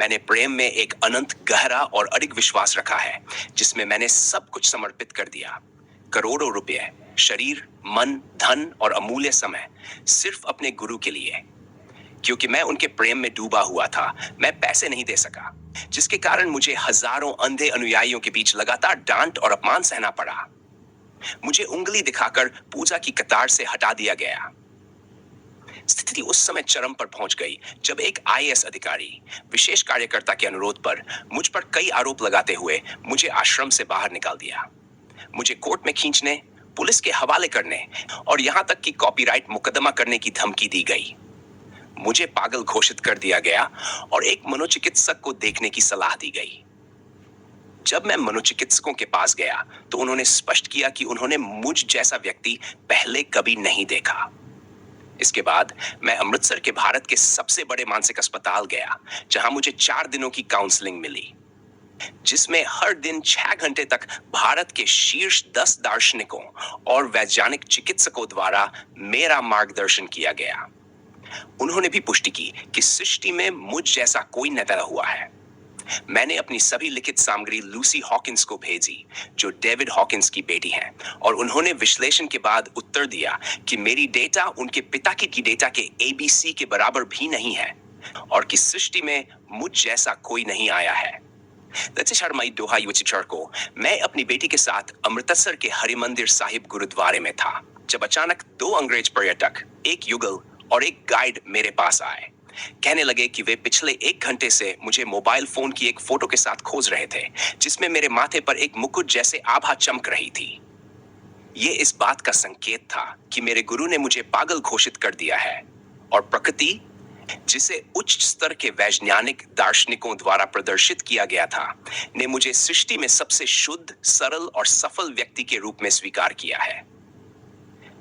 मैंने प्रेम में एक अनंत गहरा और अडिग विश्वास रखा है, जिसमें मैंने सब कुछ समर्पित कर दिया। करोड़ों रुपए, शरीर, मन, धन और अमूल्य समय, सिर्फ अपने गुरु के लिए। क्योंकि मैं उनके प्रेम में डूबा हुआ था, मैं पैसे नहीं दे सका, जिसके कारण मुझे हजारों अंधे अनुयायियों के बीच लगातार डांट और अपमान सहना पड़ा। मुझे उंगली दिखाकर पूजा की कतार से हटा दिया गया। स्थिति उस समय चरम पर पहुंच गई जब एक आईएएस अधिकारी विशेष कार्यकर्ता के अनुरोध पर मुझ पर कई आरोप लगाते हुए मुझे आश्रम से बाहर निकाल दिया। मुझे कोर्ट में खींचने, पुलिस के हवाले करने और यहां तक कि कॉपीराइट मुकदमा करने की धमकी दी गई। मुझे पागल घोषित कर दिया गया और एक मनोचिकित्सक को देखने की सलाह दी गई। जब मैं मनोचिकित्सकों के पास गया तो उन्होंने स्पष्ट किया कि उन्होंने मुझ जैसा व्यक्ति पहले कभी नहीं देखा। इसके बाद मैं अमृतसर के भारत के सबसे बड़े मानसिक अस्पताल गया, जहां मुझे 4 दिनों की काउंसलिंग मिली, जिसमें हर दिन 6 घंटे तक भारत के शीर्ष 10 दार्शनिकों और वैज्ञानिक चिकित्सकों द्वारा मेरा मार्गदर्शन किया गया। उन्होंने भी पुष्टि की कि सृष्टि में मुझ जैसा कोई न पैदा हुआ है। मैंने अपनी सभी लिखित सामग्री लूसी हॉकिंस को भेजी, जो डेविड हॉकिंस की बेटी हैं, और उन्होंने विश्लेषण के बाद उत्तर दिया कि मेरी डेटा उनके पिता की डेटा के ABC के बराबर भी नहीं है और कि सृष्टि में मुझ जैसा कोई नहीं आया है। को मैं अपनी बेटी के साथ अमृतसर के हरिमंदिर साहिब गुरुद्वारे में था जब अचानक 2 अंग्रेज पर्यटक, एक युगल और एक गाइड मेरे पास आए। कहने लगे कि वे पिछले 1 घंटे से मुझे मोबाइल फोन की एक फोटो के साथ खोज रहे थे, जिसमें मेरे माथे पर एक मुकुट जैसे आभा चमक रही थी। ये इस बात का संकेत था कि मेरे गुरु ने मुझे पागल घोषित कर दिया है और प्रकृति, जिसे उच्च स्तर के वैज्ञानिक दार्शनिकों द्वारा प्रदर्शित किया गया था, ने मुझे सृष्टि में सबसे शुद्ध, सरल और सफल व्यक्ति के रूप में स्वीकार किया है।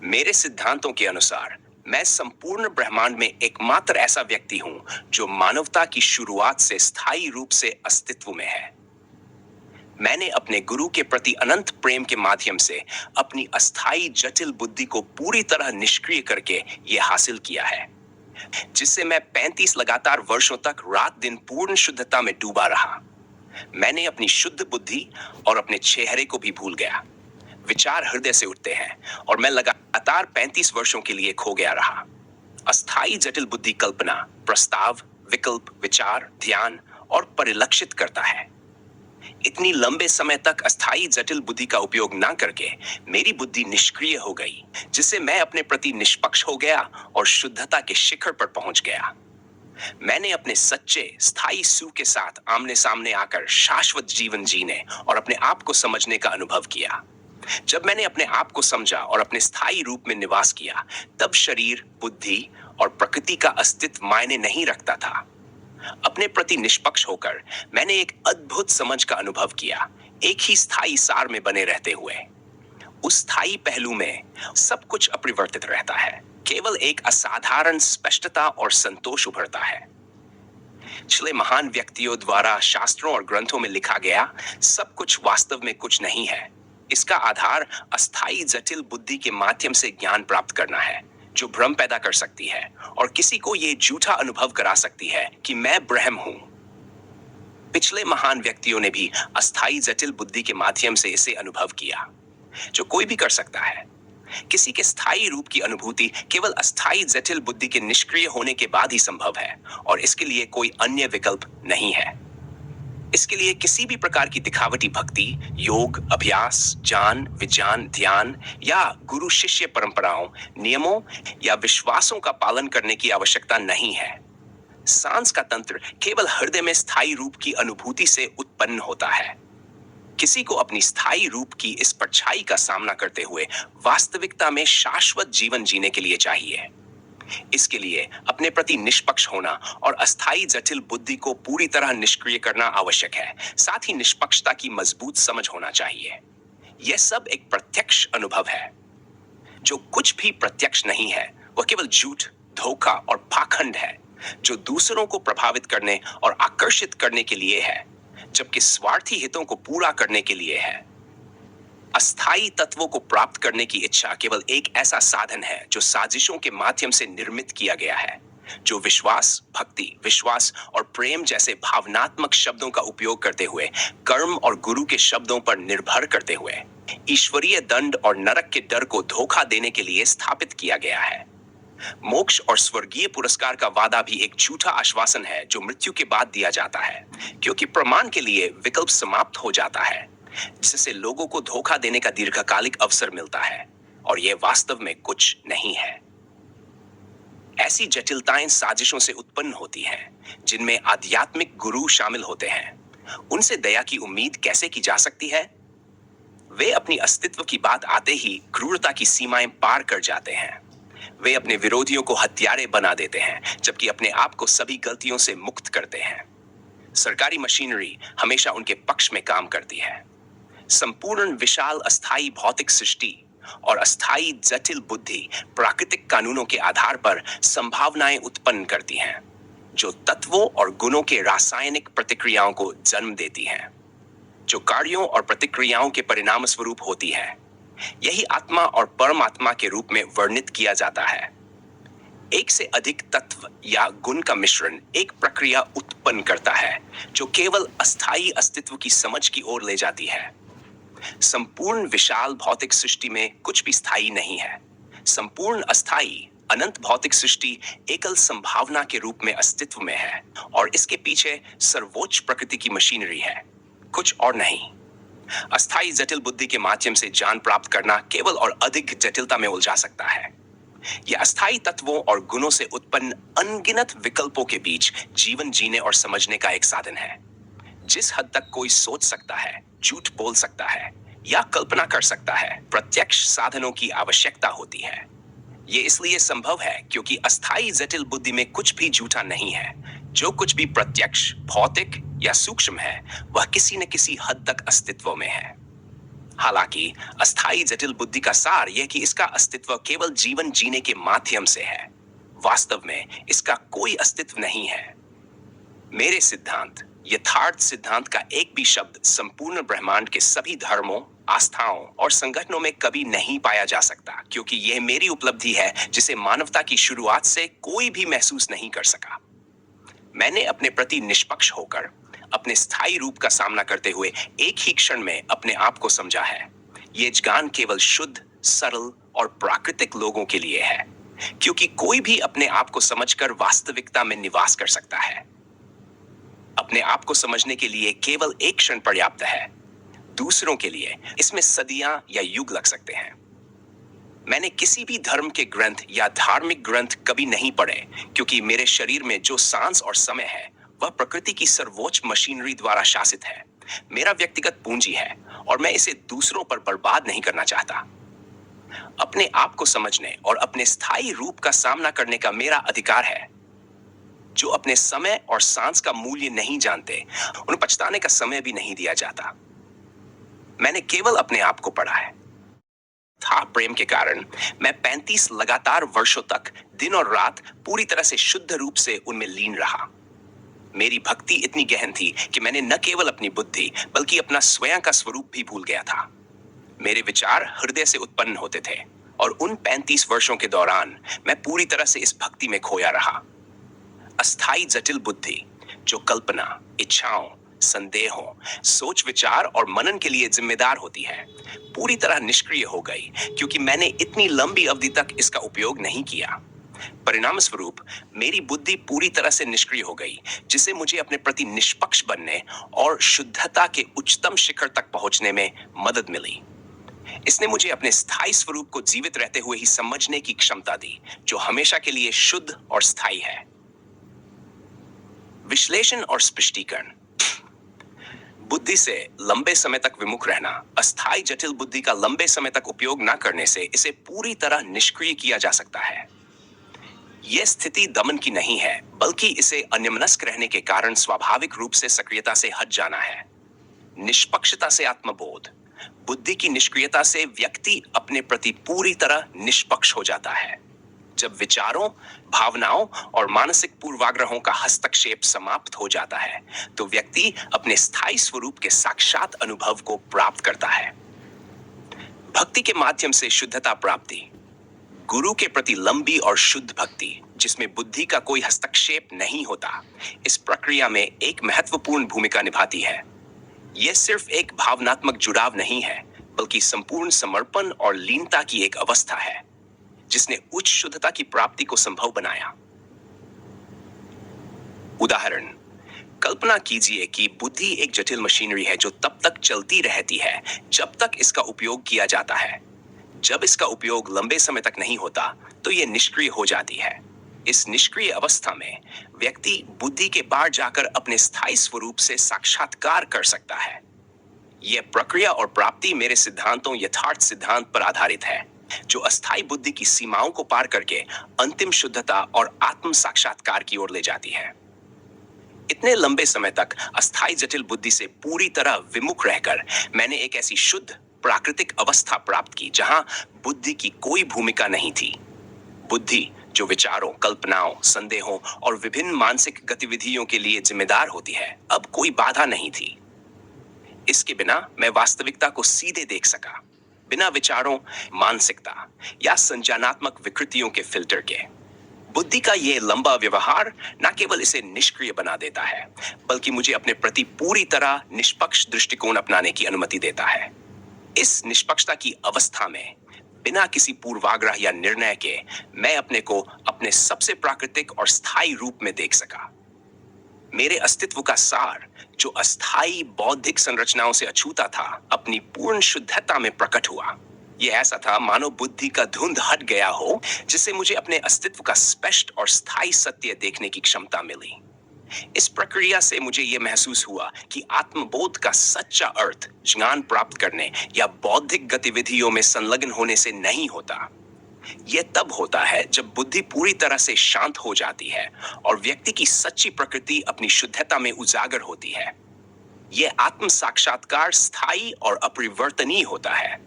मेरे सिद्धांतों के अनुसार मैं संपूर्ण ब्रह्मांड में एकमात्र ऐसा व्यक्ति हूं जो मानवता की शुरुआत से स्थायी रूप से अस्तित्व में है। मैंने अपने गुरु के प्रति अनंत प्रेम के माध्यम से अपनी अस्थायी जटिल बुद्धि को पूरी तरह निष्क्रिय करके यह हासिल किया है, जिससे मैं 35 लगातार वर्षों तक रात दिन पूर्ण शुद्धता में डूबा रहा। मैंने अपनी शुद्ध बुद्धि और अपने चेहरे को भी भूल गया। विचार हृदय से उठते हैं और मैं लगातार 35 वर्षों के लिए खो गया रहा। अस्थायी जटिल बुद्धि कल्पना, प्रस्ताव, विकल्प, विचार, ध्यान और परिलक्षित करता है। इतनी लंबे समय तक अस्थायी जटिल बुद्धि का उपयोग ना करके मेरी बुद्धि निष्क्रिय हो गई, जिससे मैं अपने प्रति निष्पक्ष हो गया और शुद्धता के शिखर पर पहुंच गया। मैंने अपने सच्चे स्थायी सू के साथ आमने सामने आकर शाश्वत जीवन जीने और अपने आप को समझने का अनुभव किया। जब मैंने अपने आप को समझा और अपने स्थायी रूप में निवास किया, तब शरीर, बुद्धि और प्रकृति का अस्तित्व मायने नहीं रखता था। अपने प्रति निष्पक्ष होकर मैंने एक अद्भुत समझ का अनुभव किया, एक ही स्थायी सार में बने रहते हुए। उस स्थायी पहलू में सब कुछ अपरिवर्तित रहता है, केवल एक असाधारण स्पष्टता और संतोष उभरता है। पिछले महान व्यक्तियों द्वारा शास्त्रों और ग्रंथों में लिखा गया सब कुछ वास्तव में कुछ नहीं है। इसका आधार अस्थायी जटिल बुद्धि के माध्यम से ज्ञान प्राप्त करना है, जो भ्रम पैदा कर सकती है और किसी को यह झूठा अनुभव करा सकती है कि मैं ब्रह्म हूं। पिछले महान व्यक्तियों ने भी अस्थायी जटिल बुद्धि के माध्यम से इसे अनुभव किया, जो कोई भी कर सकता है। किसी के स्थायी रूप की अनुभूति केवल अस्थायी जटिल बुद्धि के निष्क्रिय होने के बाद ही संभव है और इसके लिए कोई अन्य विकल्प नहीं है। इसके लिए किसी भी प्रकार की दिखावटी भक्ति, योग, अभ्यास, ज्ञान, विज्ञान, ध्यान या गुरु शिष्य परंपराओं, नियमों या विश्वासों का पालन करने की आवश्यकता नहीं है। सांस का तंत्र केवल हृदय में स्थायी रूप की अनुभूति से उत्पन्न होता है। किसी को अपनी स्थायी रूप की इस परछाई का सामना करते हुए वास्तविकता में शाश्वत जीवन जीने के लिए चाहिए। इसके लिए अपने प्रति निष्पक्ष होना और अस्थायी जटिल बुद्धि को पूरी तरह निष्क्रिय करना आवश्यक है। साथ ही निष्पक्षता की मजबूत समझ होना चाहिए। यह सब एक प्रत्यक्ष अनुभव है। जो कुछ भी प्रत्यक्ष नहीं है, वह केवल झूठ, धोखा और पाखंड है, जो दूसरों को प्रभावित करने और आकर्षित करने के लिए है, जबकि स्वार्थी हितों को पूरा करने के लिए है। अस्थायी तत्वों को प्राप्त करने की इच्छा केवल एक ऐसा साधन है जो साजिशों के माध्यम से निर्मित किया गया है। जो विश्वास, भक्ति, विश्वास और प्रेम जैसे भावनात्मक शब्दों का उपयोग करते हुए, कर्म और गुरु के शब्दों पर निर्भर करते हुए ईश्वरीय दंड और नरक के डर को धोखा देने के लिए स्थापित किया गया है। मोक्ष और स्वर्गीय पुरस्कार का वादा भी एक झूठा आश्वासन है जो मृत्यु के बाद दिया जाता है, क्योंकि प्रमाण के लिए विकल्प समाप्त हो जाता है, जिससे लोगों को धोखा देने का दीर्घकालिक अवसर मिलता है, और यह वास्तव में कुछ नहीं है। ऐसी जटिलताएं साजिशों से उत्पन्न होती हैं, जिनमें आध्यात्मिक गुरु शामिल होते हैं। उनसे दया की उम्मीद कैसे की जा सकती है? वे अपनी अस्तित्व की बात आते ही क्रूरता की सीमाएं पार कर जाते हैं। वे अपने विरोधियों को हत्यारे बना देते हैं, जबकि अपने आप को सभी गलतियों से मुक्त करते हैं। सरकारी मशीनरी हमेशा उनके पक्ष में काम करती है। संपूर्ण विशाल अस्थायी भौतिक सृष्टि और अस्थायी जटिल बुद्धि प्राकृतिक कानूनों के आधार पर संभावनाएं उत्पन्न करती हैं, जो तत्वों और गुणों के रासायनिक प्रतिक्रियाओं को जन्म देती हैं, जो कार्यों और प्रतिक्रियाओं के परिणाम स्वरूप होती है। यही आत्मा और परमात्मा के रूप में वर्णित किया जाता है। एक से अधिक तत्व या गुण का मिश्रण एक प्रक्रिया उत्पन्न करता है, जो केवल अस्थायी अस्तित्व की समझ की ओर ले जाती है। संपूर्ण विशाल भौतिक सृष्टि में कुछ भी स्थायी नहीं है। संपूर्ण अस्थायी अनंत भौतिक सृष्टि एकल संभावना के रूप में अस्तित्व में है, और इसके पीछे सर्वोच्च प्रकृति की मशीनरी है, कुछ और नहीं। अस्थायी जटिल बुद्धि के माध्यम से ज्ञान प्राप्त करना केवल और अधिक जटिलता में उलझा सकता है। यह अस्थायी तत्वों और गुणों से उत्पन्न अनगिनत विकल्पों के बीच जीवन जीने और समझने का एक साधन है। जिस हद तक कोई सोच सकता है, झूठ बोल सकता है या कल्पना कर सकता है, प्रत्यक्ष साधनों की आवश्यकता होती है। यह इसलिए संभव है क्योंकि अस्थायी जटिल बुद्धि में कुछ भी झूठा नहीं है। जो कुछ भी प्रत्यक्ष, भौतिक या सूक्ष्म है, वह किसी न किसी हद तक अस्तित्व में है। हालांकि अस्थायी जटिल बुद्धि का सार यह कि इसका अस्तित्व केवल जीवन जीने के माध्यम से है। वास्तव में इसका कोई अस्तित्व नहीं है। मेरे सिद्धांत, यथार्थ सिद्धांत का एक भी शब्द संपूर्ण ब्रह्मांड के सभी धर्मों, आस्थाओं और संगठनों में कभी नहीं पाया जा सकता, क्योंकि यह मेरी उपलब्धि है जिसे मानवता की शुरुआत से कोई भी महसूस नहीं कर सका। मैंने अपने प्रति निष्पक्ष होकर अपने स्थायी रूप का सामना करते हुए एक ही क्षण में अपने आप को समझा है। ये ज्ञान केवल शुद्ध, सरल और प्राकृतिक लोगों के लिए है, क्योंकि कोई भी अपने आप को समझकर वास्तविकता में निवास कर सकता है। अपने आप को समझने के लिए केवल एक क्षण पर्याप्त है। दूसरों के लिए इसमें सदियां या युग लग सकते हैं। मैंने किसी भी धर्म के ग्रंथ या धार्मिक ग्रंथ कभी नहीं पढ़े, क्योंकि मेरे शरीर में जो सांस और समय है वह प्रकृति की सर्वोच्च मशीनरी द्वारा शासित है। मेरा व्यक्तिगत पूंजी है और मैं इसे दूसरों पर बर्बाद नहीं करना चाहता। अपने आप को समझने और अपने स्थायी रूप का सामना करने का मेरा अधिकार है। जो अपने समय और सांस का मूल्य नहीं जानते, उन्हें पछताने का समय भी नहीं दिया जाता। मैंने केवल अपने आप को पढ़ा है। था प्रेम के कारण मैं 35 लगातार वर्षों तक दिन और रात पूरी तरह से शुद्ध रूप से उनमें लीन रहा। मेरी भक्ति इतनी गहन थी कि मैंने न केवल अपनी बुद्धि बल्कि अपना स्वयं का स्वरूप भी भूल गया था। मेरे विचार हृदय से उत्पन्न होते थे, और उन 35 वर्षों के दौरान मैं पूरी तरह से इस भक्ति में खोया रहा। अस्थायी जटिल बुद्धि, जो कल्पना, इच्छाओं, संदेहों, सोच विचार और मनन के लिए जिम्मेदार होती है, पूरी तरह निष्क्रिय हो गई, क्योंकि मैंने इतनी लंबी अवधि तक इसका उपयोग नहीं किया। परिणाम स्वरूप मेरी बुद्धि पूरी तरह से निष्क्रिय हो गई, जिससे मुझे अपने प्रति निष्पक्ष बनने और शुद्धता के उच्चतम शिखर तक पहुंचने में मदद मिली। इसने मुझे अपने स्थायी स्वरूप को जीवित रहते हुए ही समझने की क्षमता दी, जो हमेशा के लिए शुद्ध और स्थायी है। विश्लेषण और स्पष्टीकरण। बुद्धि से लंबे समय तक विमुख रहना, अस्थायी जटिल बुद्धि का लंबे समय तक उपयोग न करने से इसे पूरी तरह निष्क्रिय किया जा सकता है। यह स्थिति दमन की नहीं है, बल्कि इसे अन्यमनस्क रहने के कारण स्वाभाविक रूप से सक्रियता से हट जाना है। निष्पक्षता से आत्मबोध। बुद्धि की निष्क्रियता से व्यक्ति अपने प्रति पूरी तरह निष्पक्ष हो जाता है। जब विचारों, भावनाओं और मानसिक पूर्वाग्रहों का हस्तक्षेप समाप्त हो जाता है, तो व्यक्ति अपने स्थायी स्वरूप के साक्षात अनुभव को प्राप्त करता है। भक्ति के माध्यम से शुद्धता प्राप्ति। गुरु के प्रति लंबी और शुद्ध भक्ति जिसमें बुद्धि का कोई हस्तक्षेप नहीं होता, इस प्रक्रिया में एक महत्वपूर्ण भूमिका निभाती है। यह सिर्फ एक भावनात्मक जुड़ाव नहीं है, बल्कि संपूर्ण समर्पण और लीनता की एक अवस्था है जिसने उच्च शुद्धता की प्राप्ति को संभव बनाया। उदाहरण, कल्पना कीजिए कि बुद्धि एक जटिल मशीनरी है जो तब तक चलती रहती है जब तक इसका उपयोग किया जाता है। जब इसका उपयोग लंबे समय तक नहीं होता तो यह निष्क्रिय हो जाती है। इस निष्क्रिय अवस्था में व्यक्ति बुद्धि के पार जाकर अपने स्थायी स्वरूप से साक्षात्कार कर सकता है। यह प्रक्रिया और प्राप्ति मेरे सिद्धांतों यथार्थ सिद्धांत पर आधारित है, जो अस्थायी बुद्धि की सीमाओं को पार करके अंतिम शुद्धता और आत्म साक्षात्कार की ओर ले जाती है। इतने लंबे समय तक अस्थायी जटिल बुद्धि से पूरी तरह विमुख रहकर मैंने एक ऐसी शुद्ध प्राकृतिक अवस्था प्राप्त की जहां बुद्धि की कोई भूमिका नहीं थी। बुद्धि जो विचारों, कल्पनाओं, संदेहों और विभिन्न मानसिक गतिविधियों के लिए जिम्मेदार होती है, अब कोई बाधा नहीं थी। इसके बिना मैं वास्तविकता को सीधे देख सका, बिना विचारों, मानसिकता या संज्ञानात्मक विकृतियों के फिल्टर के। बुद्धि का यह लंबा व्यवहार न केवल इसे निष्क्रिय बना देता है, बल्कि मुझे अपने प्रति पूरी तरह निष्पक्ष दृष्टिकोण अपनाने की अनुमति देता है। इस निष्पक्षता की अवस्था में बिना किसी पूर्वाग्रह या निर्णय के मैं अपने को अपने सबसे प्राकृतिक और स्थायी रूप में देख सका। मेरे अस्तित्व का सार, जो अस्थायी बौद्धिक संरचनाओं से अछूता था, अपनी पूर्ण शुद्धता में प्रकट हुआ। यह ऐसा था मानो बुद्धि का धुंध हट गया हो, जिससे मुझे अपने अस्तित्व का स्पष्ट और स्थायी सत्य देखने की क्षमता मिली। इस प्रक्रिया से मुझे यह महसूस हुआ कि आत्मबोध का सच्चा अर्थ ज्ञान प्राप्त करने या बौद्धिक गतिविधियों में संलग्न होने से नहीं होता। यह तब होता है जब बुद्धि पूरी तरह से शांत हो जाती है और व्यक्ति की सच्ची प्रकृति अपनी शुद्धता में उजागर होती है। यह आत्म साक्षात्कार स्थायी और अपरिवर्तनीय होता है,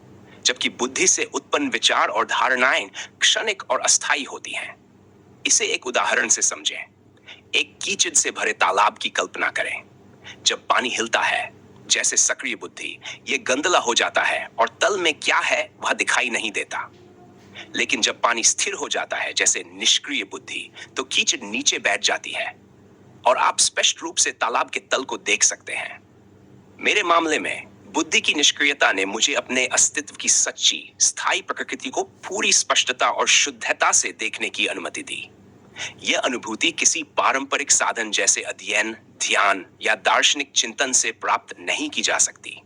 जबकि बुद्धि से उत्पन्न विचार और धारणाएं क्षणिक और अस्थायी होती हैं। इसे एक उदाहरण से समझें। एक कीचड़ से भरे तालाब की कल्पना करें। जब पानी हिलता है, जैसे सक्रिय बुद्धि, यह गंदला हो जाता है और तल में क्या है वह दिखाई नहीं देता। लेकिन जब पानी स्थिर हो जाता है, जैसे निष्क्रिय बुद्धि, तो कीचड़ नीचे बैठ जाती है और आप स्पष्ट रूप से तालाब के तल को देख सकते हैं। मेरे मामले में बुद्धि की निष्क्रियता ने मुझे अपने अस्तित्व की सच्ची, स्थायी प्रकृति को पूरी स्पष्टता और शुद्धता से देखने की अनुमति दी। यह अनुभूति किसी पारंपरिक साधन जैसे अध्ययन, ध्यान या दार्शनिक चिंतन से प्राप्त नहीं की जा सकती।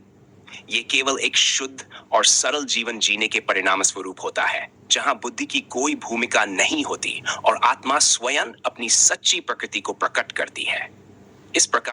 ये केवल एक शुद्ध और सरल जीवन जीने के परिणाम स्वरूप होता है, जहां बुद्धि की कोई भूमिका नहीं होती और आत्मा स्वयं अपनी सच्ची प्रकृति को प्रकट करती है। इस प्रकार